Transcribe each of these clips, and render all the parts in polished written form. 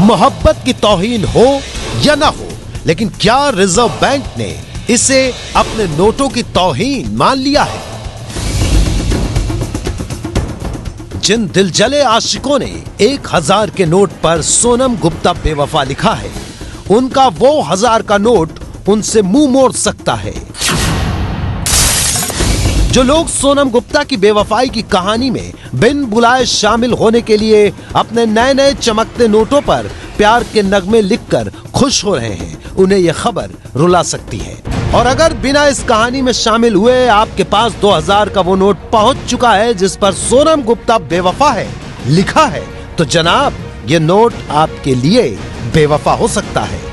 मोहब्बत की तौहीन हो या ना हो, लेकिन क्या रिजर्व बैंक ने इसे अपने नोटों की तौहीन मान लिया है? जिन दिलजले आशिकों ने 1000 के नोट पर सोनम गुप्ता बेवफा लिखा है, उनका वो 1000 का नोट उनसे मुंह मोड़ सकता है। जो लोग सोनम गुप्ता की बेवफाई की कहानी में बिन बुलाए शामिल होने के लिए अपने नए नए चमकते नोटों पर प्यार के नगमे लिखकर खुश हो रहे हैं, उन्हें यह खबर रुला सकती है। और अगर बिना इस कहानी में शामिल हुए आपके पास 2000 का वो नोट पहुंच चुका है जिस पर सोनम गुप्ता बेवफा है लिखा है, तो जनाब ये नोट आपके लिए बेवफा हो सकता है।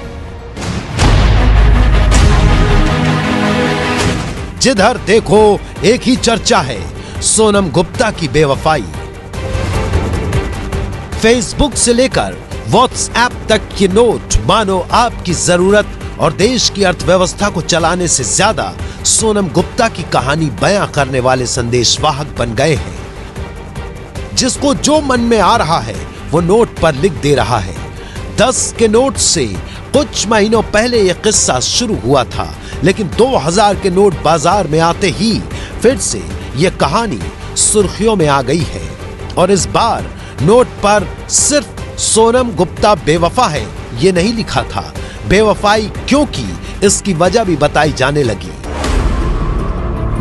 जिधर देखो एक ही चर्चा है, सोनम गुप्ता की बेवफाई। फेसबुक से लेकर व्हाट्सएप तक ये नोट मानो आपकी जरूरत और देश की अर्थव्यवस्था को चलाने से ज्यादा सोनम गुप्ता की कहानी बयां करने वाले संदेशवाहक बन गए हैं। जिसको जो मन में आ रहा है वो नोट पर लिख दे रहा है। 10 के नोट से कुछ महीनों पहले यह किस्सा शुरू हुआ था, लेकिन 2000 के नोट बाजार में आते ही फिर से यह कहानी सुर्खियों में आ गई है। और इस बार नोट पर सिर्फ सोनम गुप्ता बेवफा है ये नहीं लिखा था, बेवफाई क्यों की इसकी वजह भी बताई जाने लगी।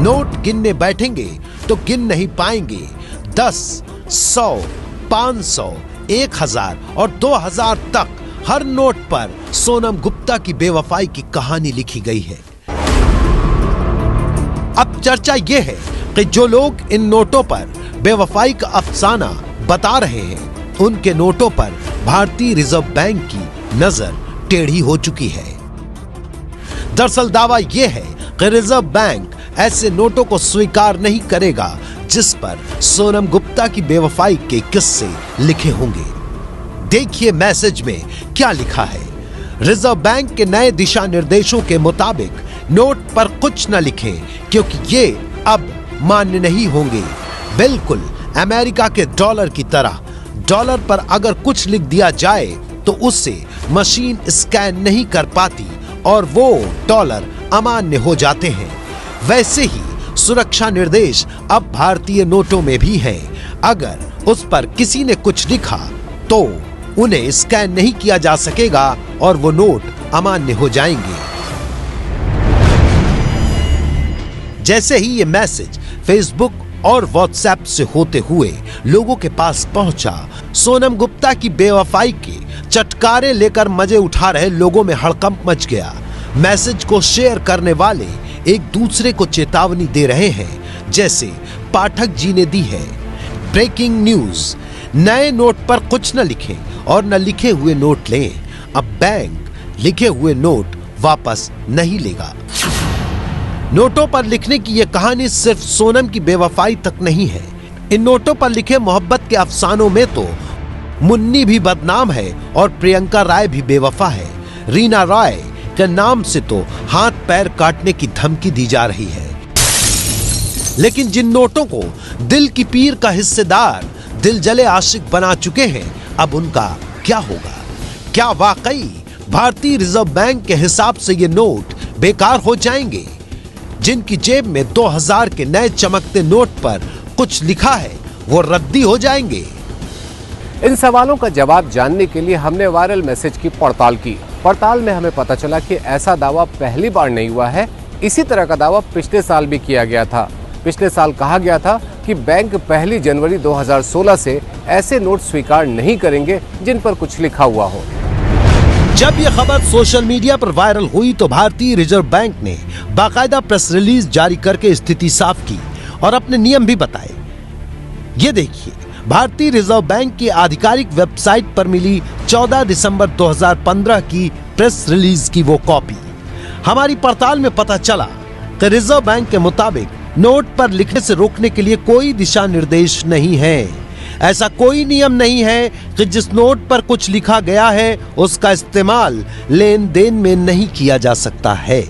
नोट गिनने बैठेंगे तो गिन नहीं पाएंगे। 10, 100, 500, 1000 और 2000 तक हर नोट पर सोनम गुप्ता की बेवफाई की कहानी लिखी गई है। अब चर्चा यह है कि जो लोग इन नोटों पर बेवफाई का अफसाना बता रहे हैं, उनके नोटों पर भारतीय रिजर्व बैंक की नजर टेढ़ी हो चुकी है। दरअसल दावा यह है कि रिजर्व बैंक ऐसे नोटों को स्वीकार नहीं करेगा जिस पर सोनम गुप्ता की बेवफाई के किस्से लिखे होंगे। देखिए मैसेज में क्या लिखा है। रिजर्व बैंक के नए दिशा निर्देशों के मुताबिक नोट पर कुछ न लिखें क्योंकि ये अब मान्य नहीं होंगे। बिल्कुल अमेरिका के डॉलर की तरह डॉलर पर अगर कुछ लिख दिया जाए तो उससे मशीन स्कैन नहीं कर पाती और वो डॉलर अमान्य हो जाते हैं। वैसे ही सुरक्षा निर्देश अब भारतीय नोटों में भी है। अगर उस पर किसी ने कुछ लिखा तो उन्हें स्कैन नहीं किया जा सकेगा और वो नोट अमान्य हो जाएंगे। जैसे ही ये मैसेज फेसबुक और व्हाट्सएप से होते हुए लोगों के पास पहुंचा, सोनम गुप्ता की बेवफाई के चटकारे लेकर मजे उठा रहे लोगों में हड़कंप मच गया। मैसेज को शेयर करने वाले एक दूसरे को चेतावनी दे रहे हैं, जैसे पाठक जी ने दी है। ब्रेकिंग न्यूज, नए नोट पर कुछ न लिखें और न लिखे हुए नोट लें। अब बैंक लिखे हुए नोट वापस नहीं लेगा। नोटों पर लिखने की यह कहानी सिर्फ सोनम की बेवफाई तक नहीं है। इन नोटों पर लिखे मोहब्बत के अफसानों में तो मुन्नी भी बदनाम है और प्रियंका राय भी बेवफा है। रीना राय के नाम से तो हाथ पैर काटने की धमकी दी जा रही है। लेकिन जिन नोटों को दिल की पीर का हिस्सेदार दिलजले आशिक बना चुके हैं, अब उनका क्या होगा? क्या वाकई भारतीय रिजर्व बैंक के हिसाब से ये नोट बेकार हो जाएंगे? जिनकी जेब में 2000 के नए चमकते नोट पर कुछ लिखा है वो रद्दी हो जाएंगे? इन सवालों का जवाब जानने के लिए हमने वायरल मैसेज की पड़ताल की। पड़ताल में हमें पता चला कि ऐसा दावा पहली बार नहीं हुआ है। इसी तरह का दावा पिछले साल भी किया गया था। पिछले साल कहा गया था कि बैंक 1 जनवरी 2016 से ऐसे नोट स्वीकार नहीं करेंगे जिन पर कुछ लिखा हुआ हो। जब यह खबर सोशल मीडिया पर वायरल हुई तो भारतीय रिजर्व बैंक ने बाकायदा प्रेस रिलीज जारी करके स्थिति साफ की और अपने नियम भी बताए। ये देखिए, भारतीय रिजर्व बैंक की आधिकारिक वेबसाइट पर मिली 14 दिसंबर 2015 की प्रेस रिलीज की वो कॉपी। हमारी पड़ताल में पता चला कि रिजर्व बैंक के मुताबिक नोट पर लिखने से रोकने के लिए कोई दिशा निर्देश नहीं है। ऐसा कोई नियम नहीं है कि जिस नोट पर कुछ लिखा गया है उसका इस्तेमाल लेन देन में नहीं किया जा सकता है।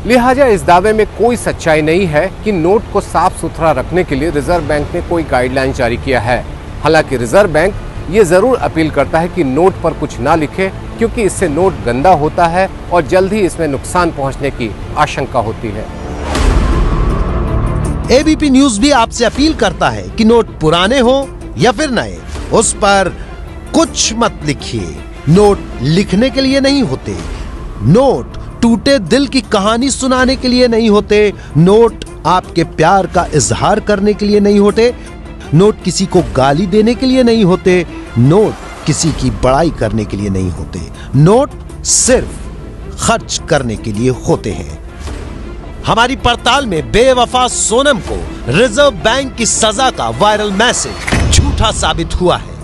लिहाजा इस दावे में कोई सच्चाई नहीं है कि नोट को साफ सुथरा रखने के लिए रिजर्व बैंक ने कोई गाइडलाइन जारी किया है। हालांकि रिजर्व बैंक ये जरूर अपील करता है कि नोट पर कुछ ना लिखे, क्योंकि इससे नोट गंदा होता है और जल्द ही इसमें नुकसान पहुंचने की आशंका होती है। एबीपी न्यूज भी आपसे अपील करता है कि नोट पुराने हो या फिर नए, उस पर कुछ मत लिखिए। नोट लिखने के लिए नहीं होते, नोट टूटे दिल की कहानी सुनाने के लिए नहीं होते, नोट आपके प्यार का इजहार करने के लिए नहीं होते, नोट किसी को गाली देने के लिए नहीं होते, नोट किसी की बड़ाई करने के लिए नहीं होते, नोट सिर्फ खर्च करने के लिए होते हैं। हमारी पड़ताल में बेवफा सोनम को रिजर्व बैंक की सजा का वायरल मैसेज झूठा साबित हुआ है।